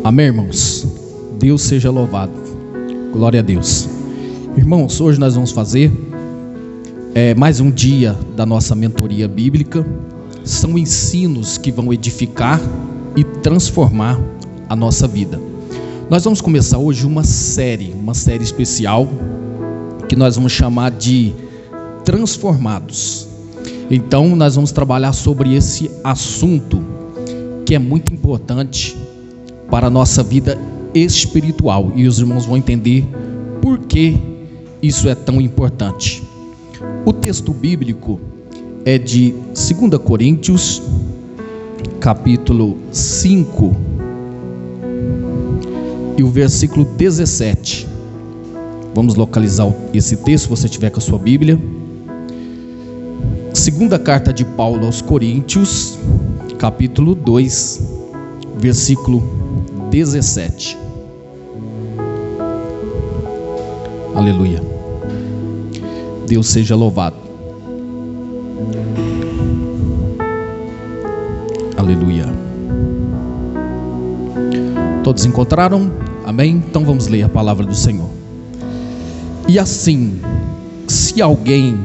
Amém, irmãos? Deus seja louvado. Glória a Deus. Irmãos, hoje nós vamos fazer mais um dia da nossa mentoria bíblica. São ensinos que vão edificar e transformar a nossa vida. Nós vamos começar hoje uma série especial que nós vamos chamar de Transformados. Então nós vamos trabalhar sobre esse assunto que é muito importante para a nossa vida espiritual, e os irmãos vão entender por que isso é tão importante. O texto bíblico é de 2 Coríntios, capítulo 5, e o versículo 17. Vamos localizar esse texto, se você tiver com a sua Bíblia. Segunda carta de Paulo aos Coríntios, capítulo 2, versículo 17. Aleluia. Deus seja louvado. Aleluia. Todos encontraram? Amém? Então vamos ler a palavra do Senhor. E assim, se alguém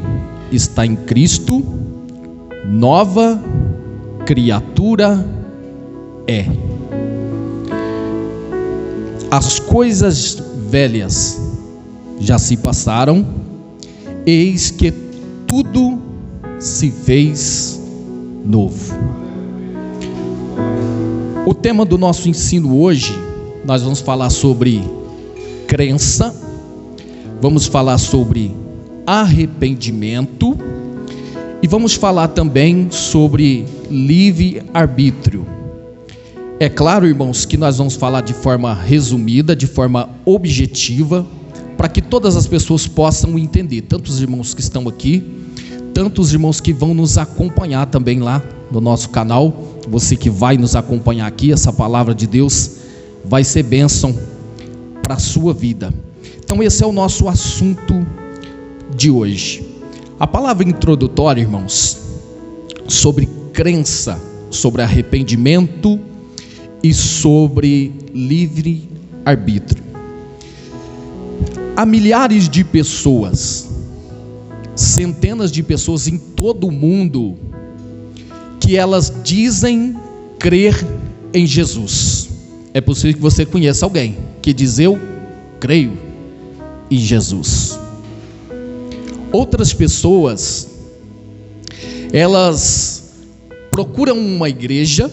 está em Cristo, nova criatura é. As coisas velhas já se passaram, eis que tudo se fez novo. O tema do nosso ensino hoje, nós vamos falar sobre crença, vamos falar sobre arrependimento e vamos falar também sobre livre-arbítrio. É claro, irmãos, que nós vamos falar de forma resumida, de forma objetiva, para que todas as pessoas possam entender, tanto os irmãos que estão aqui, tanto os irmãos que vão nos acompanhar também lá no nosso canal. Você que vai nos acompanhar aqui, essa palavra de Deus vai ser bênção para a sua vida. Então esse é o nosso assunto de hoje. A palavra introdutória, irmãos, sobre crença, sobre arrependimento e sobre livre-arbítrio. Há milhares de pessoas, centenas de pessoas em todo o mundo, que elas dizem crer em Jesus. É possível que você conheça alguém que diz: eu creio em Jesus. Outras pessoas, elas procuram uma igreja,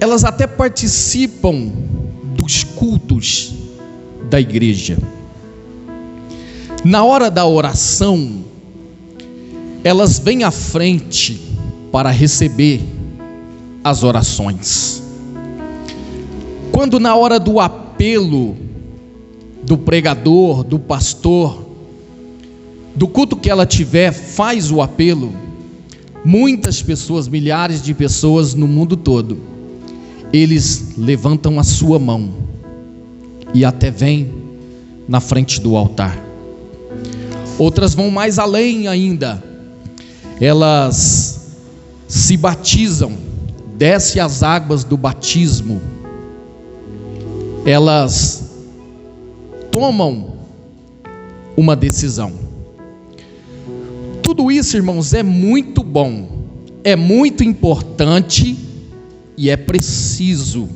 elas até participam dos cultos da igreja. Na hora da oração, elas vêm à frente para receber as orações. Quando na hora do apelo do pregador, do pastor, do culto que ela tiver, faz o apelo, muitas pessoas, milhares de pessoas no mundo todo, eles levantam a sua mão e até vêm na frente do altar. Outras vão mais além ainda, elas se batizam, desce as águas do batismo, elas tomam uma decisão. Tudo isso, irmãos, é muito bom, é muito importante e é preciso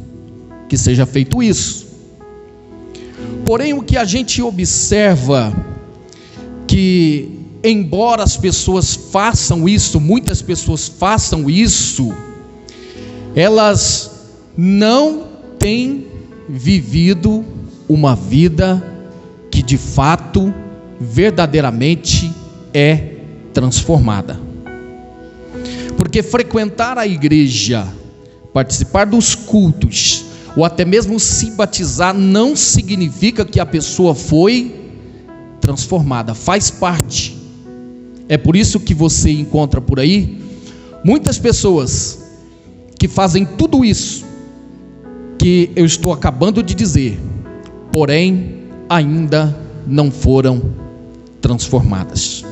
que seja feito isso. Porém, o que a gente observa, que embora as pessoas façam isso, muitas pessoas façam isso, elas não têm vivido uma vida que de fato, verdadeiramente é transformada. Porque frequentar a igreja, participar dos cultos, ou até mesmo se batizar, não significa que a pessoa foi transformada, faz parte. É por isso que você encontra por aí muitas pessoas que fazem tudo isso que eu estou acabando de dizer, porém ainda não foram transformadas.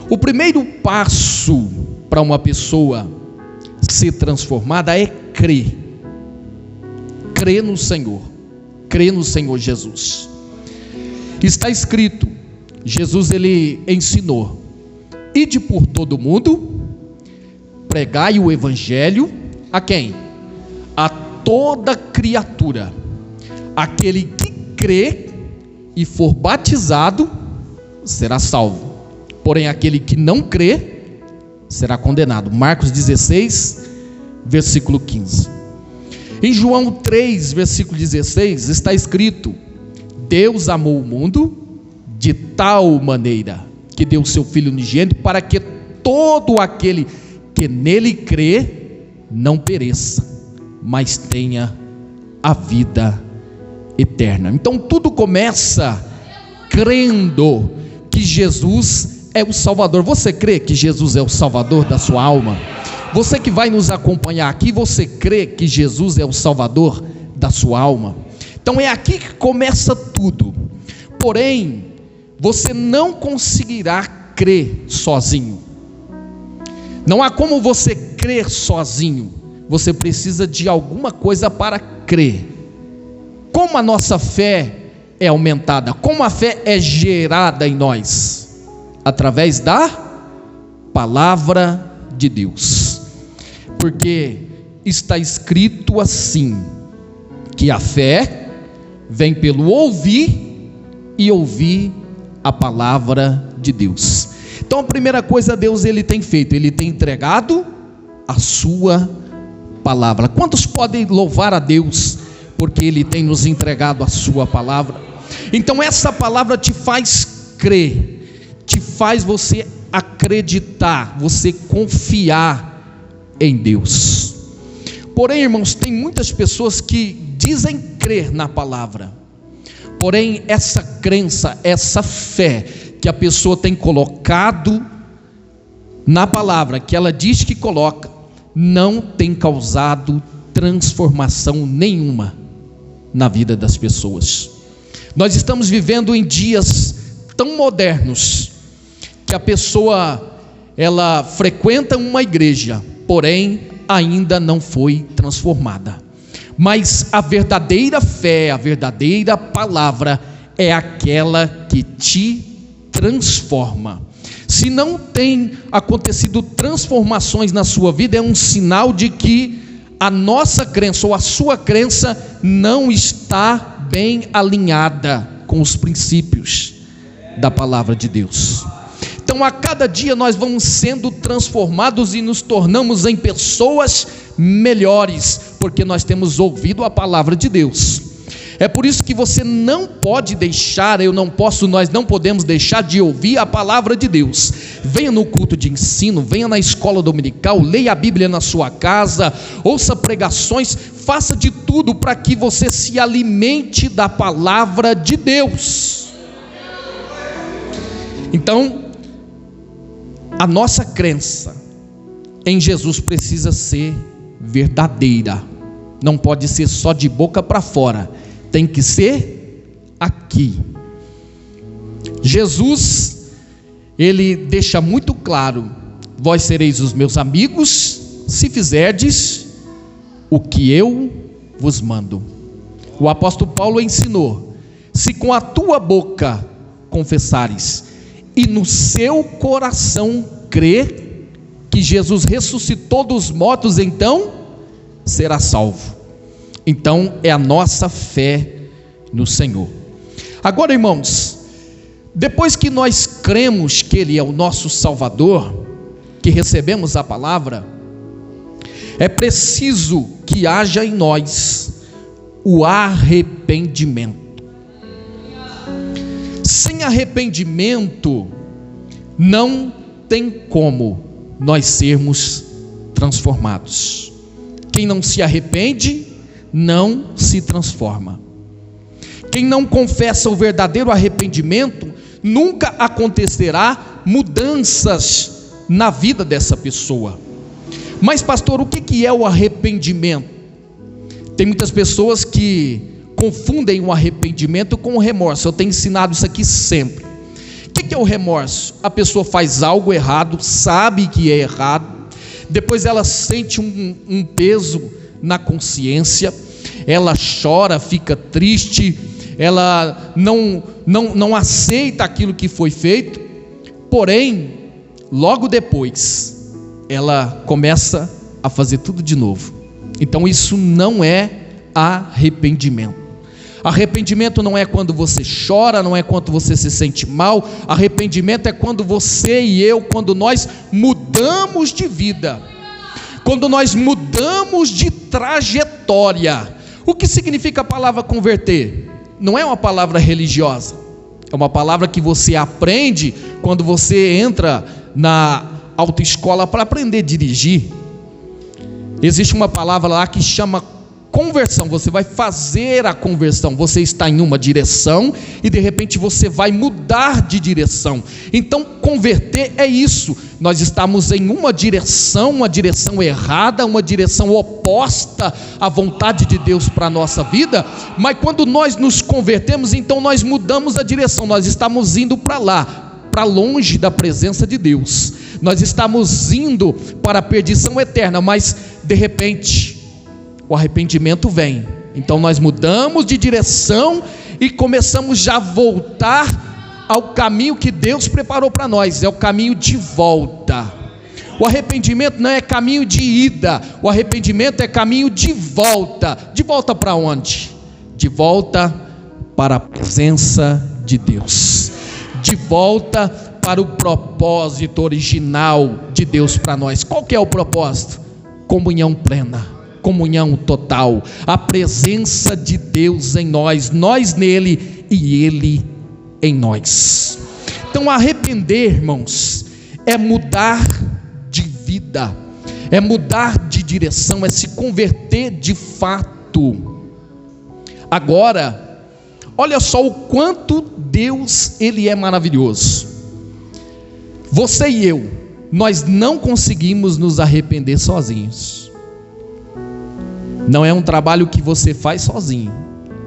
O primeiro passo para uma pessoa ser transformada é crer. crê no Senhor, crê no Senhor Jesus. Está escrito, Jesus ele ensinou: ide por todo mundo, pregai o evangelho a quem? A toda criatura. Aquele que crê e for batizado será salvo, porém aquele que não crê será condenado. Marcos 16, versículo 15. Em João 3, versículo 16 está escrito: Deus amou o mundo de tal maneira que deu o seu Filho unigênito, para que todo aquele que nele crê não pereça, mas tenha a vida eterna. Então tudo começa crendo que Jesus é o Salvador. Você crê que Jesus é o Salvador da sua alma? Você que vai nos acompanhar aqui, você crê que Jesus é o Salvador da sua alma? Então é aqui que começa tudo. Porém, você não conseguirá crer sozinho. Não há como você crer sozinho. Você precisa de alguma coisa para crer. Como a nossa fé é aumentada? Como a fé é gerada em nós? Através da palavra de Deus. Porque está escrito assim, que a fé vem pelo ouvir e ouvir a palavra de Deus. Então a primeira coisa Deus ele tem feito, ele tem entregado a sua palavra. Quantos podem louvar a Deus porque ele tem nos entregado a sua palavra? Então essa palavra te faz crer, te faz você acreditar, você confiar em Deus. Porém, irmãos, tem muitas pessoas que dizem crer na palavra, porém essa crença, essa fé que a pessoa tem colocado na palavra, que ela diz que coloca, não tem causado transformação nenhuma na vida das pessoas. Nós estamos vivendo em dias tão modernos que a pessoa ela frequenta uma igreja, porém ainda não foi transformada. Mas a verdadeira fé, a verdadeira palavra é aquela que te transforma. Se não tem acontecido transformações na sua vida, é um sinal de que a nossa crença ou a sua crença não está bem alinhada com os princípios da palavra de Deus. Então a cada dia nós vamos sendo transformados e nos tornamos em pessoas melhores, porque nós temos ouvido a palavra de Deus. É por isso que você não pode deixar, nós não podemos deixar de ouvir a palavra de Deus. Venha no culto de ensino, venha na escola dominical, leia a Bíblia na sua casa, ouça pregações, faça de tudo para que você se alimente da palavra de Deus. Então, a nossa crença em Jesus precisa ser verdadeira, não pode ser só de boca para fora, tem que ser aqui. Jesus, ele deixa muito claro: vós sereis os meus amigos, se fizerdes o que eu vos mando. O apóstolo Paulo ensinou: se com a tua boca confessares e no seu coração crer que Jesus ressuscitou dos mortos, então será salvo. Então é a nossa fé no Senhor. Agora, irmãos, depois que nós cremos que Ele é o nosso Salvador, que recebemos a palavra, é preciso que haja em nós o arrependimento. Sem arrependimento não tem como nós sermos transformados. Quem não se arrepende não se transforma. Quem não confessa o verdadeiro arrependimento, nunca acontecerá mudanças na vida dessa pessoa. Mas pastor, o que é o arrependimento? Tem muitas pessoas que confundem o arrependimento com o remorso. Eu tenho ensinado isso aqui sempre. O que é o remorso? A pessoa faz algo errado, sabe que é errado, depois ela sente um peso na consciência, ela chora, fica triste, ela não aceita aquilo que foi feito, porém, logo depois, ela começa a fazer tudo de novo. Então isso não é arrependimento. Arrependimento não é quando você chora, não é quando você se sente mal. Arrependimento é quando você e eu, quando nós mudamos de vida, quando nós mudamos de trajetória. O que significa a palavra converter? Não é uma palavra religiosa, é uma palavra que você aprende quando você entra na autoescola para aprender a dirigir. Existe uma palavra lá que chama conversão. Você vai fazer a conversão. Você está em uma direção e de repente você vai mudar de direção. Então converter é isso. Nós estamos em uma direção errada, uma direção oposta à vontade de Deus para a nossa vida, mas quando nós nos convertemos, então nós mudamos a direção. Nós estamos indo para lá, para longe da presença de Deus. Nós estamos indo para a perdição eterna, mas de repente o arrependimento vem. Então nós mudamos de direção e começamos já a voltar ao caminho que Deus preparou para nós. É o caminho de volta. O arrependimento não é caminho de ida, o arrependimento é caminho de volta. De volta para onde? De volta para a presença de Deus, de volta para o propósito original de Deus para nós. Qual que é o propósito? Comunhão plena, comunhão total, a presença de Deus em nós, nós nele e ele em nós. Então arrepender, irmãos, é mudar de vida, é mudar de direção, é se converter de fato. Agora, olha só o quanto Deus, ele é maravilhoso. Você e eu, nós não conseguimos nos arrepender sozinhos. Não é um trabalho que você faz sozinho,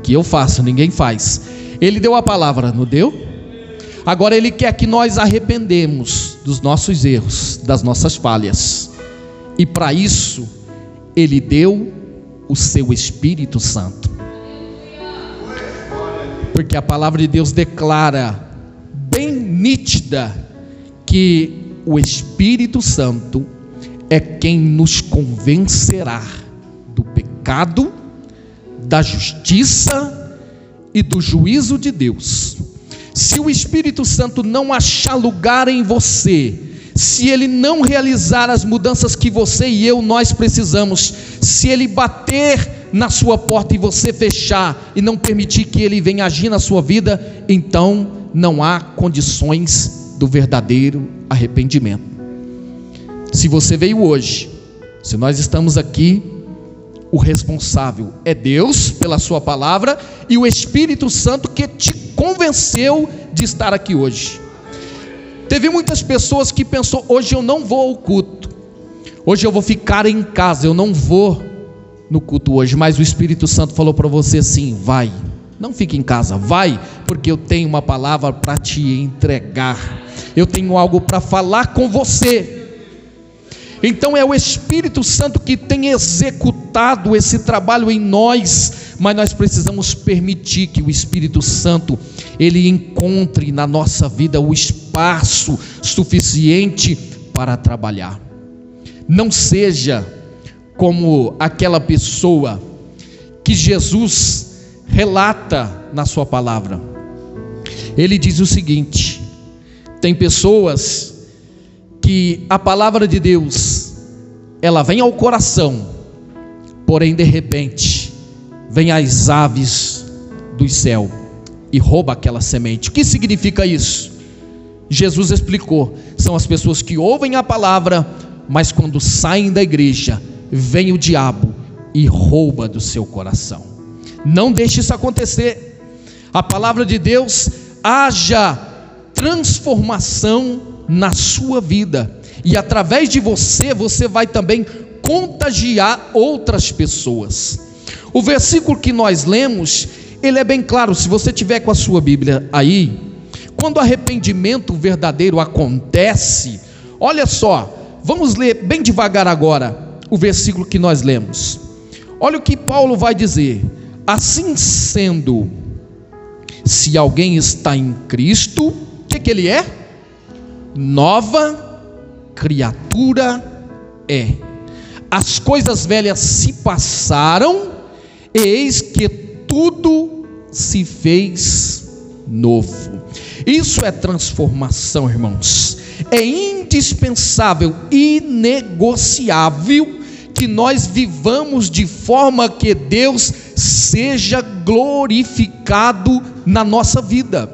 que eu faço, ninguém faz. Ele deu a palavra, não deu? Agora ele quer que nós arrependemos dos nossos erros, das nossas falhas. E para isso, ele deu o seu Espírito Santo. Porque a palavra de Deus declara bem nítida que o Espírito Santo é quem nos convencerá do pecado, da justiça e do juízo de Deus. Se o Espírito Santo não achar lugar em você, se ele não realizar as mudanças que você e eu, nós precisamos, se ele bater na sua porta e você fechar e não permitir que ele venha agir na sua vida, então não há condições do verdadeiro arrependimento. Se você veio hoje, se nós estamos aqui, o responsável é Deus pela sua palavra e o Espírito Santo que te convenceu de estar aqui hoje. Teve muitas pessoas que pensou: hoje eu não vou ao culto, hoje eu vou ficar em casa, eu não vou no culto hoje. Mas o Espírito Santo falou para você assim: vai, não fique em casa, vai, porque eu tenho uma palavra para te entregar, eu tenho algo para falar com você. Então é o Espírito Santo que tem executado esse trabalho em nós, mas nós precisamos permitir que o Espírito Santo, ele encontre na nossa vida o espaço suficiente para trabalhar. Não seja como aquela pessoa que Jesus relata na sua palavra. Ele diz o seguinte: tem pessoas que a palavra de Deus, ela vem ao coração, porém de repente vem as aves do céu e rouba aquela semente. O que significa isso? Jesus explicou: são as pessoas que ouvem a palavra, mas quando saem da igreja, vem o diabo e rouba do seu coração. Não deixe isso acontecer. A palavra de Deus, haja transformação na sua vida, e através de você, você vai também contagiar outras pessoas. O versículo que nós lemos, ele é bem claro. Se você tiver com a sua Bíblia aí, quando o arrependimento verdadeiro acontece, olha só, vamos ler bem devagar agora o versículo que nós lemos. Olha o que Paulo vai dizer: assim sendo, se alguém está em Cristo, o que ele é? Nova criatura é. As coisas velhas se passaram, e eis que tudo se fez novo. Isso é transformação, irmãos. É indispensável, inegociável, que nós vivamos de forma que Deus seja glorificado na nossa vida.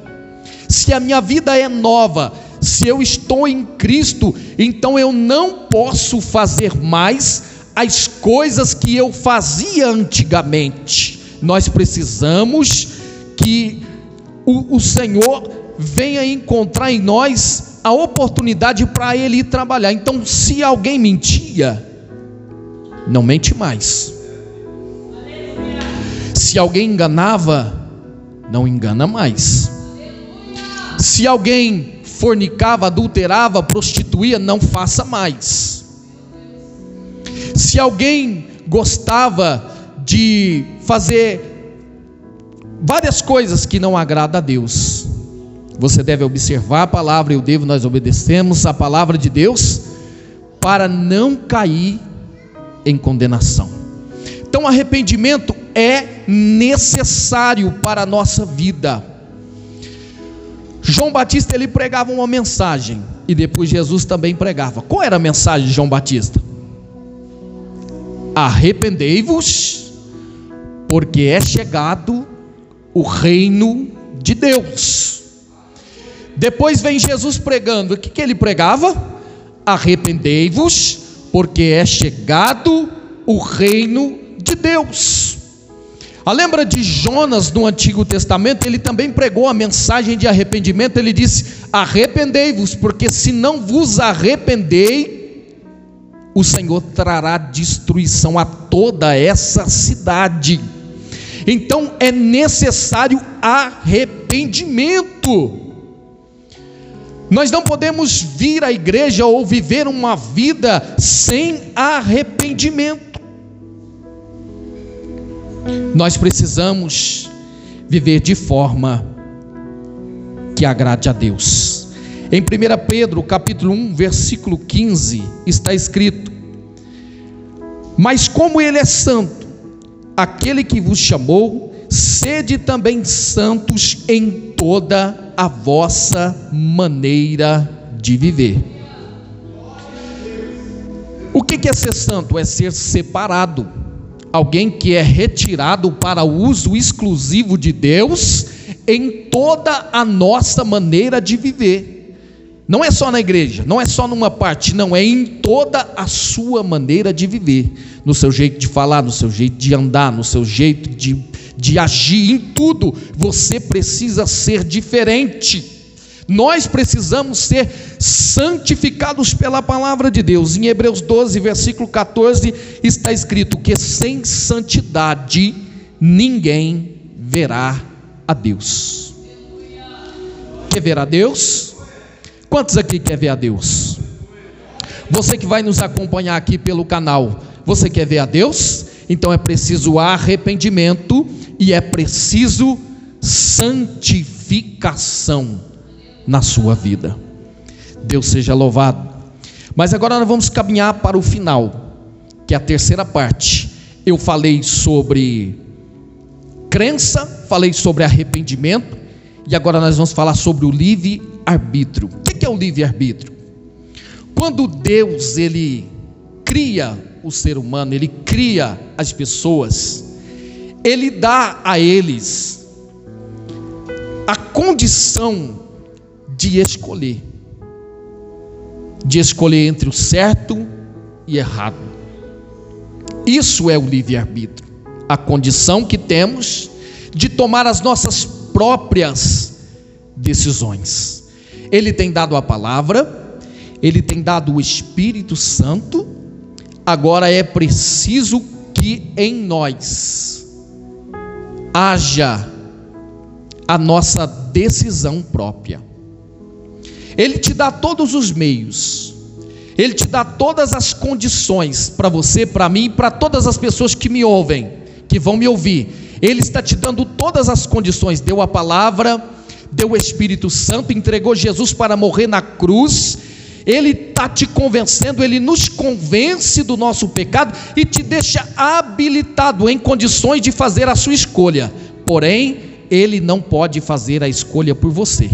Se a minha vida é nova, se eu estou em Cristo, então eu não posso fazer mais as coisas que eu fazia antigamente. Nós precisamos que o Senhor venha encontrar em nós a oportunidade para Ele ir trabalhar. Então, se alguém mentia, não mente mais. Se alguém enganava, não engana mais. Se alguém fornicava, adulterava, prostituía, não faça mais. Se alguém gostava de fazer várias coisas que não agradam a Deus, você deve observar a palavra, nós obedecemos a palavra de Deus para não cair em condenação. Então, arrependimento é necessário para a nossa vida. João Batista, ele pregava uma mensagem, e depois Jesus também pregava. Qual era a mensagem de João Batista? Arrependei-vos, porque é chegado o reino de Deus. Depois vem Jesus pregando. O que ele pregava? Arrependei-vos, porque é chegado o reino de Deus. Lembra de Jonas no Antigo Testamento? Ele também pregou a mensagem de arrependimento. Ele disse: arrependei-vos, porque se não vos arrependei, o Senhor trará destruição a toda essa cidade. Então é necessário arrependimento. Nós não podemos vir à igreja ou viver uma vida sem arrependimento. Nós precisamos viver de forma que agrade a Deus. Em 1 Pedro capítulo 1 versículo 15 está escrito: mas como Ele é santo, aquele que vos chamou, sede também santos em toda a vossa maneira de viver. O que é ser santo? É ser separado, alguém que é retirado para o uso exclusivo de Deus em toda a nossa maneira de viver. Não é só na igreja, não é só numa parte, não, é em toda a sua maneira de viver, no seu jeito de falar, no seu jeito de andar, no seu jeito de agir, em tudo. Você precisa ser diferente. Nós precisamos ser santificados pela palavra de Deus. Em Hebreus 12 versículo 14 está escrito que sem santidade ninguém verá a Deus. Quer ver a Deus? Quantos aqui quer ver a Deus? Você que vai nos acompanhar aqui pelo canal, você quer ver a Deus? Então é preciso arrependimento e é preciso santificação na sua vida. Deus seja louvado. Mas agora nós vamos caminhar para o final, que é a terceira parte. Eu falei sobre crença, falei sobre arrependimento, e agora nós vamos falar sobre o livre-arbítrio. O que é o livre-arbítrio? Quando Deus, Ele cria o ser humano, Ele cria as pessoas, Ele dá a eles a condição de escolher entre o certo e errado. Isso é o livre-arbítrio, a condição que temos de tomar as nossas próprias decisões. Ele tem dado a palavra, Ele tem dado o Espírito Santo. Agora é preciso que em nós haja a nossa decisão própria. Ele te dá todos os meios. Ele te dá todas as condições para você, para mim e para todas as pessoas que me ouvem, que vão me ouvir. Ele está te dando todas as condições. Deu a palavra, deu o Espírito Santo, entregou Jesus para morrer na cruz. Ele está te convencendo, Ele nos convence do nosso pecado e te deixa habilitado, em condições de fazer a sua escolha. Porém, Ele não pode fazer a escolha por você,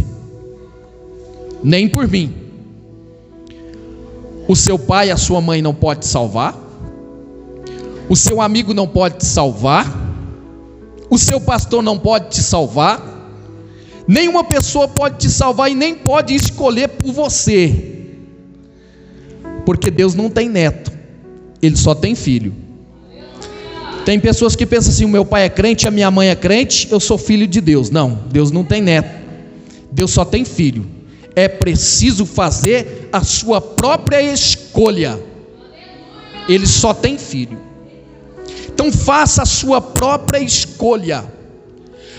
nem por mim. O seu pai e a sua mãe não pode te salvar, o seu amigo não pode te salvar, o seu pastor não pode te salvar, nenhuma pessoa pode te salvar e nem pode escolher por você, porque Deus não tem neto, Ele só tem filho. Tem pessoas que pensam assim: o meu pai é crente, a minha mãe é crente, eu sou filho de Deus. Não, Deus não tem neto, Deus só tem filho. É preciso fazer a sua própria escolha. Ele só tem filho. Então faça a sua própria escolha.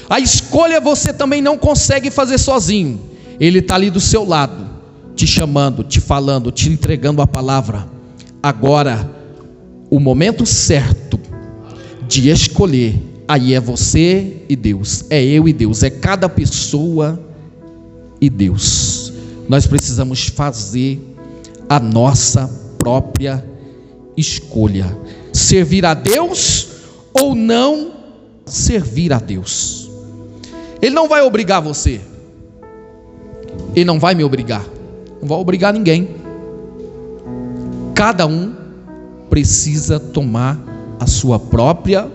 A escolha você também não consegue fazer sozinho. Ele está ali do seu lado, te chamando, te falando, te entregando a palavra. Agora, o momento certo de escolher, aí é você e Deus, é eu e Deus, é cada pessoa e Deus. Nós precisamos fazer a nossa própria escolha: servir a Deus ou não servir a Deus. Ele não vai obrigar você, Ele não vai me obrigar, não vai obrigar ninguém. Cada um precisa tomar a sua própria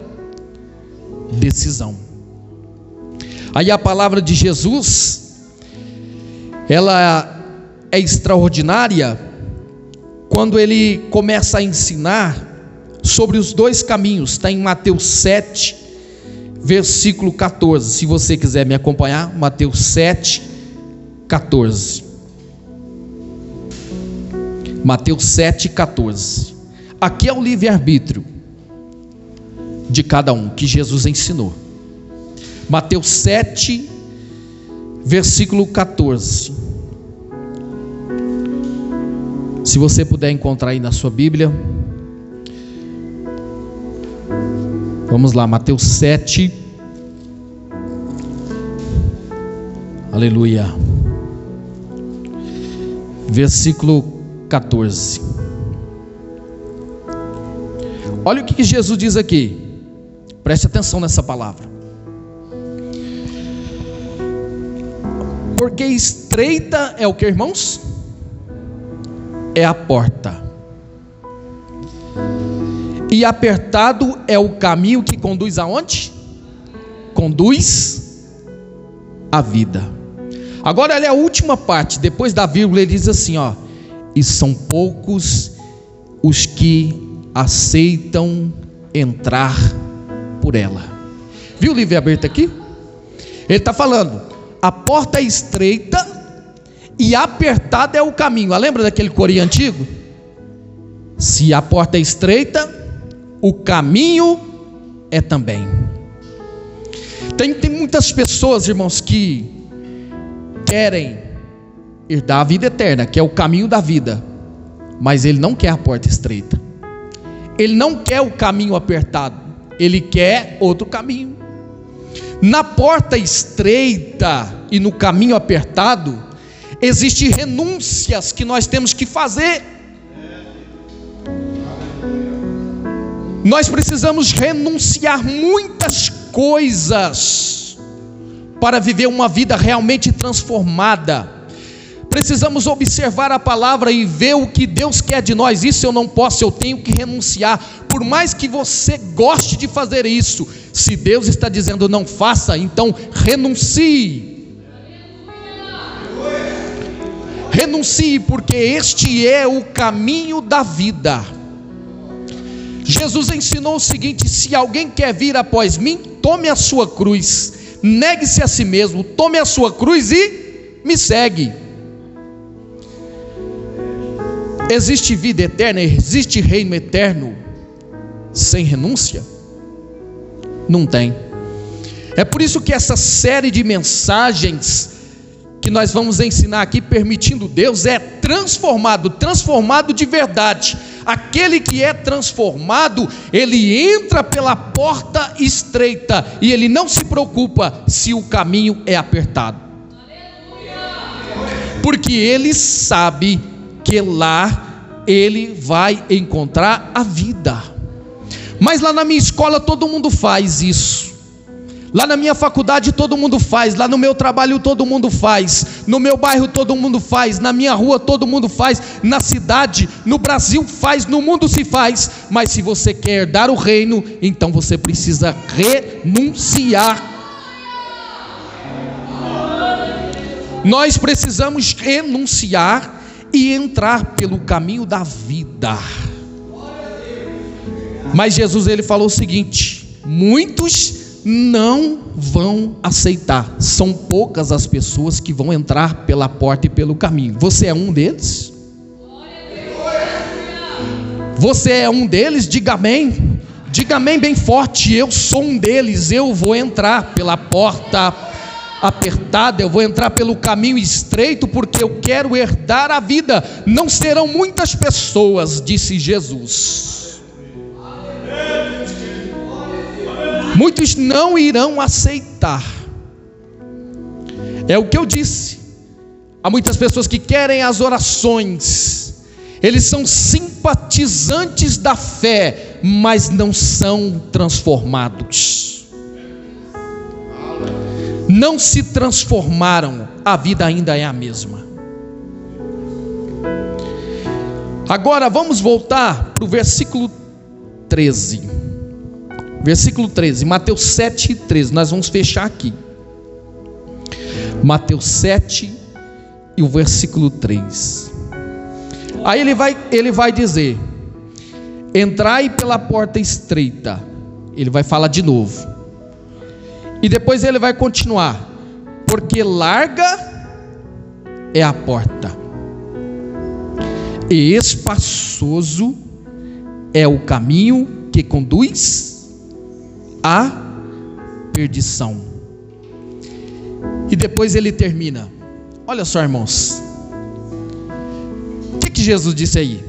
decisão. Aí a palavra de Jesus, ela é extraordinária quando ele começa a ensinar sobre os dois caminhos. Está em Mateus 7, versículo 14. Se você quiser me acompanhar, Mateus 7, 14. Mateus 7, 14. Aqui é o livre-arbítrio de cada um, que Jesus ensinou. Mateus 7, versículo 14. Se você puder encontrar aí na sua Bíblia, vamos lá, Mateus 7, aleluia, versículo 14. Olha o que Jesus diz aqui, preste atenção nessa palavra. Porque estreita é o que, irmãos? É a porta, e apertado é o caminho que conduz aonde? Conduz à vida. Agora olha a última parte, depois da vírgula ele diz assim, ó: e são poucos os que aceitam entrar por ela. Viu o livro aberto aqui? Ele está falando: a porta é estreita e apertado é o caminho. Lembra daquele corinho antigo? Se a porta é estreita, o caminho é também. Tem muitas pessoas, irmãos, que querem herdar a vida eterna, que é o caminho da vida, mas ele não quer a porta estreita, ele não quer o caminho apertado, ele quer outro caminho. Na porta estreita e no caminho apertado, existem renúncias que nós temos que fazer. Nós precisamos renunciar muitas coisas para viver uma vida realmente transformada. Precisamos observar a palavra e ver o que Deus quer de nós. Isso eu não posso, eu tenho que renunciar. Por mais que você goste de fazer isso, se Deus está dizendo não faça, então renuncie. Renuncie, porque este é o caminho da vida. Jesus ensinou o seguinte: se alguém quer vir após mim, tome a sua cruz, negue-se a si mesmo, tome a sua cruz e me segue. Existe vida eterna, existe reino eterno sem renúncia? Não tem. É por isso que essa série de mensagens que nós vamos ensinar aqui, permitindo Deus, é transformado de verdade. Aquele que é transformado, ele entra pela porta estreita e ele não se preocupa se o caminho é apertado, porque ele sabe que lá ele vai encontrar a vida. Mas lá na minha escola todo mundo faz isso, lá na minha faculdade todo mundo faz, lá no meu trabalho todo mundo faz, no meu bairro todo mundo faz, na minha rua todo mundo faz, na cidade, no Brasil faz, no mundo se faz. Mas se você quer herdar o reino, então você precisa renunciar. Nós precisamos renunciar e entrar pelo caminho da vida. Mas Jesus, ele falou o seguinte: muitos não vão aceitar. São poucas as pessoas que vão entrar pela porta e pelo caminho. Você é um deles? Você é um deles? Diga amém. Diga amém bem forte. Eu sou um deles. Eu vou entrar pela porta apertada, eu vou entrar pelo caminho estreito, porque eu quero herdar a vida. Não serão muitas pessoas, disse Jesus. Muitos não irão aceitar. É o que eu disse. Há muitas pessoas que querem as orações, eles são simpatizantes da fé, mas não são transformados. Não se transformaram, a vida ainda é a mesma. Agora vamos voltar para o versículo 13. Versículo 13, Mateus 7, 13. Nós vamos fechar aqui. Mateus 7 e o versículo 3. Aí ele vai dizer: entrai pela porta estreita. Ele vai falar de novo. E depois ele vai continuar: porque larga é a porta, e espaçoso é o caminho que conduz à perdição. E depois ele termina. Olha só, irmãos, o que Jesus disse aí?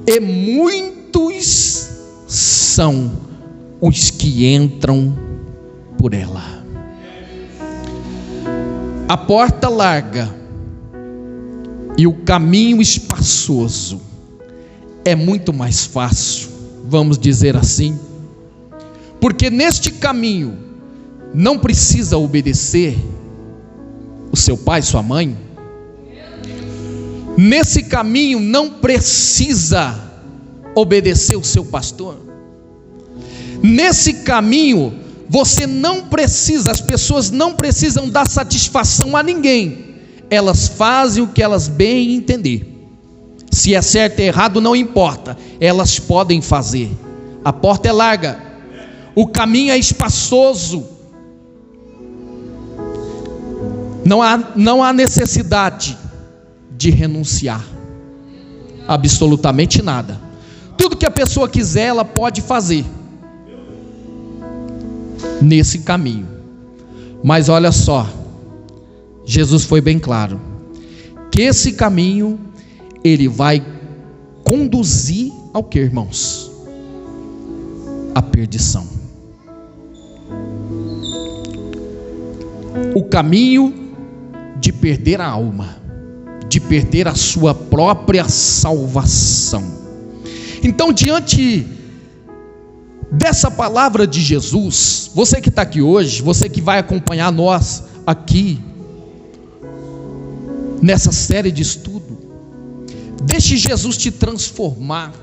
E muitos são os que entram por ela. A porta larga e o caminho espaçoso é muito mais fácil, vamos dizer assim, porque neste caminho não precisa obedecer o seu pai, sua mãe. Nesse caminho não precisa obedecer o seu pastor. Nesse caminho você não precisa, as pessoas não precisam dar satisfação a ninguém. Elas fazem o que elas bem entender. Se é certo ou errado não importa, elas podem fazer. A porta é larga, o caminho é espaçoso. Não há necessidade de renunciar absolutamente nada. Tudo que a pessoa quiser, ela pode fazer nesse caminho. Mas olha só, Jesus foi bem claro que esse caminho ele vai conduzir ao que, irmãos? A perdição. O caminho de perder a alma, de perder a sua própria salvação. Então, diante dessa palavra de Jesus, você que está aqui hoje, você que vai acompanhar nós aqui nessa série de estudo, deixe Jesus te transformar.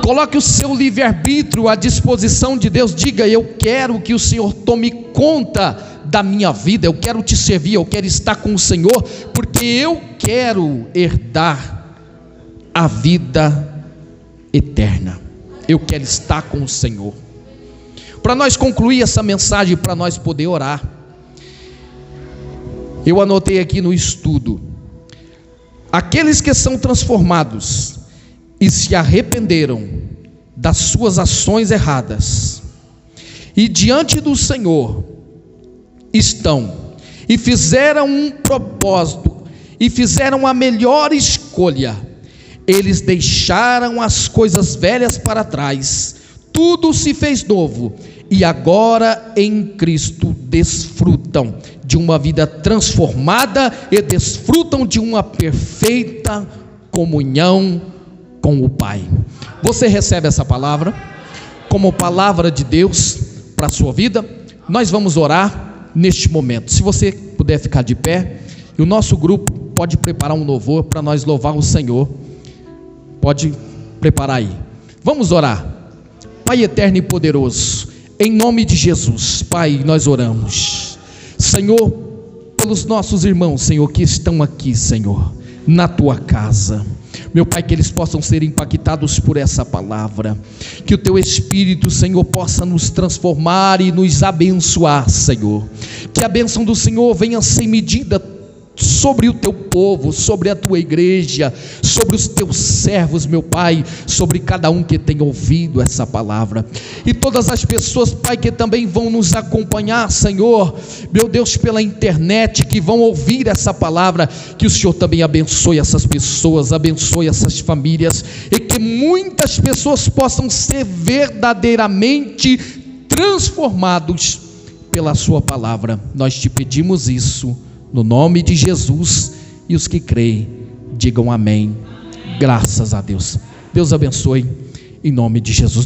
Coloque o seu livre-arbítrio à disposição de Deus. Diga: eu quero que o Senhor tome conta da minha vida, eu quero te servir, eu quero estar com o Senhor, porque eu quero herdar a vida eterna. Eu quero estar com o Senhor. Para nós concluir essa mensagem, para nós poder orar, eu anotei aqui no estudo: aqueles que são transformados e se arrependeram das suas ações erradas, e diante do Senhor estão e fizeram um propósito, e fizeram a melhor escolha. Eles deixaram as coisas velhas para trás, tudo se fez novo, e agora em Cristo desfrutam de uma vida transformada e desfrutam de uma perfeita comunhão com o Pai. Você recebe essa palavra como palavra de Deus para a sua vida? Nós vamos orar neste momento. Se você puder ficar de pé, e o nosso grupo pode preparar um louvor para nós louvar o Senhor. Pode preparar aí. Vamos orar. Pai eterno e poderoso, em nome de Jesus, Pai, nós oramos, Senhor, pelos nossos irmãos, Senhor, que estão aqui, Senhor, na tua casa. Meu Pai, que eles possam ser impactados por essa palavra, que o teu Espírito, Senhor, possa nos transformar e nos abençoar, Senhor, que a bênção do Senhor venha sem medida sobre o teu povo, sobre a tua igreja, sobre os teus servos, meu Pai, sobre cada um que tem ouvido essa palavra, e todas as pessoas, Pai, que também vão nos acompanhar, Senhor, meu Deus, pela internet, que vão ouvir essa palavra, que o Senhor também abençoe essas pessoas, abençoe essas famílias, e que muitas pessoas possam ser verdadeiramente transformados pela sua palavra. Nós te pedimos isso no nome de Jesus, e os que creem, digam amém. Graças a Deus. Deus abençoe, em nome de Jesus.